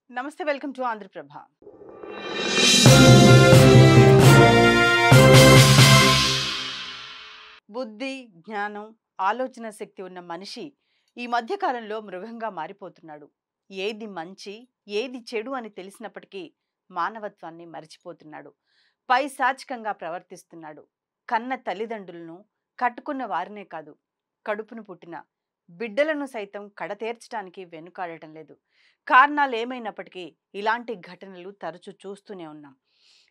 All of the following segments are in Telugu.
నమస్తే, వెల్కమ్ టు ఆంధ్రప్రభ. బుద్ధి, జ్ఞానం, ఆలోచన శక్తి ఉన్న మనిషి ఈ మధ్య కాలంలో మృగంగా మారిపోతున్నాడు. ఏది మంచి, ఏది చెడు అని తెలిసినప్పటికీ మానవత్వాన్ని మరిచిపోతున్నాడు. పైశాచికంగా ప్రవర్తిస్తున్నాడు. కన్న తల్లిదండ్రులను, కట్టుకున్న వారినే కాదు, కడుపును పుట్టిన బిడ్డలను సైతం కడతేర్చడానికి వెనుకాడటం లేదు. కారణాలు ఏమైనప్పటికీ ఇలాంటి ఘటనలు తరచూ చూస్తూనే ఉన్నాం.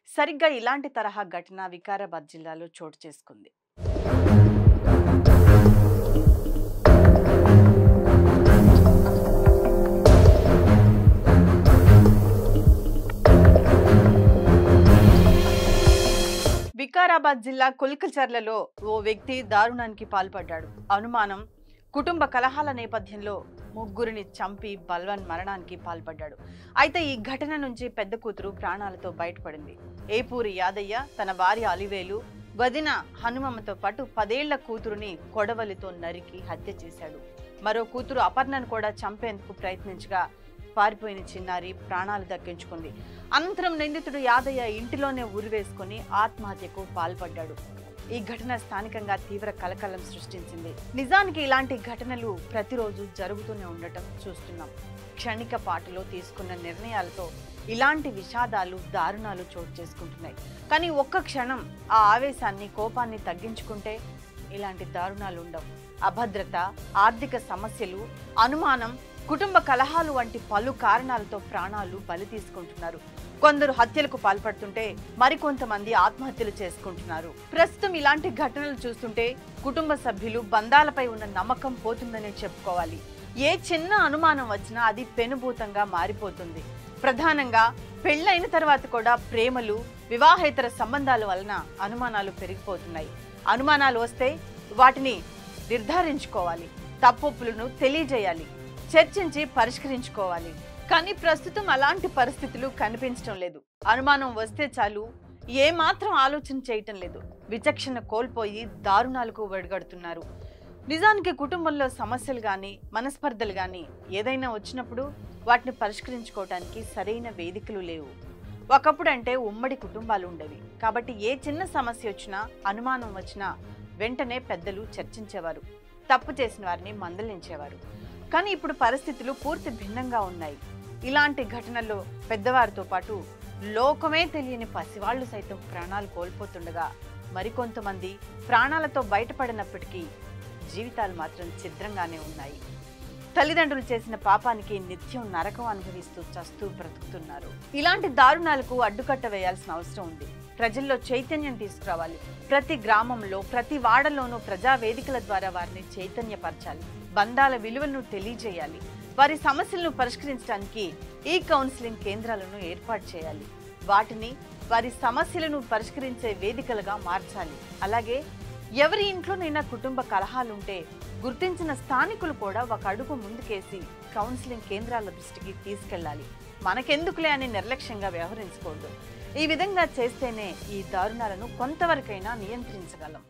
సరిగ్గా ఇలాంటి తరహా ఘటన వికారాబాద్ జిల్లాలో చోటు చేసుకుంది. వికారాబాద్ జిల్లా కుల్కచర్లలో ఓ వ్యక్తి దారుణానికి పాల్పడ్డాడు. అనుమానం, కుటుంబ కలహాల నేపథ్యంలో ముగ్గురిని చంపి బల్వన్ మరణానికి పాల్పడ్డాడు. అయితే ఈ ఘటన నుంచి పెద్ద కూతురు ప్రాణాలతో బయటపడింది. ఏపూరి యాదయ్య తన భార్య అలివేలు, వదిన హనుమమ్మతో పాటు 10 ఏళ్ల కూతురుని కొడవలితో నరికి హత్య చేశాడు. మరో కూతురు అపర్ణను కూడా చంపేందుకు ప్రయత్నించగా పారిపోయిన చిన్నారి ప్రాణాలు దక్కించుకుంది. అనంతరం నిందితుడు యాదయ్య ఇంటిలోనే ఉరివేసుకుని ఆత్మహత్యకు పాల్పడ్డాడు. ఈ ఘటన స్థానికంగా తీవ్ర కలకలం సృష్టించింది. నిజానికి ఇలాంటి ఘటనలు ప్రతిరోజు జరుగుతూనే ఉండటం చూస్తున్నాం. క్షణిక పాటులో తీసుకున్న నిర్ణయాలతో ఇలాంటి విషాదాలు, దారుణాలు చోటు చేసుకుంటున్నాయి. కానీ ఒక్క క్షణం ఆ ఆవేశాన్ని, కోపాన్ని తగ్గించుకుంటే ఇలాంటి దారుణాలు ఉండవు. అభద్రత, ఆర్థిక సమస్యలు, అనుమానం, కుటుంబ కలహాలు వంటి పలు కారణాలతో ప్రాణాలు బలి తీసుకుంటున్నారు. కొందరు హత్యలకు పాల్పడుతుంటే మరికొంతమంది ఆత్మహత్యలు చేసుకుంటున్నారు. ప్రస్తుతం ఇలాంటి ఘటనలు చూస్తుంటే కుటుంబ సభ్యులు, బంధాలపై ఉన్న నమ్మకం పోతుందని చెప్పుకోవాలి. ఏ చిన్న అనుమానం వచ్చినా అది పెనుభూతంగా మారిపోతుంది. ప్రధానంగా పెళ్లైన తర్వాత కూడా ప్రేమలు, వివాహేతర సంబంధాల వలన అనుమానాలు పెరిగిపోతున్నాయి. అనుమానాలు వస్తే వాటిని నిర్ధారించుకోవాలి, తప్పొప్పులను తెలియజేయాలి, చర్చించి పరిష్కరించుకోవాలి. కానీ ప్రస్తుతం అలాంటి పరిస్థితులు కనిపించడం లేదు. అనుమానం వస్తే చాలు, ఏమాత్రం ఆలోచన చేయటం లేదు. విచక్షణ కోల్పోయి దారుణాలకు ఒడిగడుతున్నారు. నిజానికి కుటుంబంలో సమస్యలు కానీ, మనస్పర్ధలు కానీ ఏదైనా వచ్చినప్పుడు వాటిని పరిష్కరించుకోవడానికి సరైన వేదికలు లేవు. ఒకప్పుడు అంటే ఉమ్మడి కుటుంబాలు ఉండేవి. కాబట్టి ఏ చిన్న సమస్య వచ్చినా, అనుమానం వచ్చినా వెంటనే పెద్దలు చర్చించేవారు, తప్పు చేసిన వారిని మందలించేవారు. కానీ ఇప్పుడు పరిస్థితులు పూర్తి భిన్నంగా ఉన్నాయి. ఇలాంటి ఘటనల్లో పెద్దవారితో పాటు లోకమే తెలియని పసివాళ్లు సైతం ప్రాణాలు కోల్పోతుండగా, మరికొంతమంది ప్రాణాలతో బయటపడినప్పటికీ జీవితాలు మాత్రం ఛిద్రంగానే ఉన్నాయి. తల్లిదండ్రులు చేసిన పాపానికి నిత్యం నరకం అనుభవిస్తూ చస్తూ బ్రతుకుతున్నారు. ఇలాంటి దారుణాలకు అడ్డుకట్ట వేయాల్సిన అవసరం ఉంది. ప్రజల్లో చైతన్యం తీసుకురావాలి. ప్రతి గ్రామంలో, ప్రతి వాడలోనూ ప్రజా వేదికల ద్వారా వారిని చైతన్యపరచాలి. బంధాల విలువలను తెలియజేయాలి. వారి సమస్యలను పరిష్కరించడానికి ఈ కౌన్సిలింగ్ కేంద్రాలను ఏర్పాటు చేయాలి. వాటిని వారి సమస్యలను పరిష్కరించే వేదికలుగా మార్చాలి. అలాగే ఎవరి ఇంట్లోనైనా కుటుంబ కలహాలుంటే గుర్తించిన స్థానికులు కూడా ఒక అడుగు ముందుకేసి కౌన్సిలింగ్ కేంద్రాల దృష్టికి తీసుకెళ్లాలి. మనకెందుకులే అని నిర్లక్ష్యంగా వ్యవహరించకూడదు. ఈ విధంగా చేస్తేనే ఈ దారుణాలను కొంతవరకైనా నియంత్రించగలం.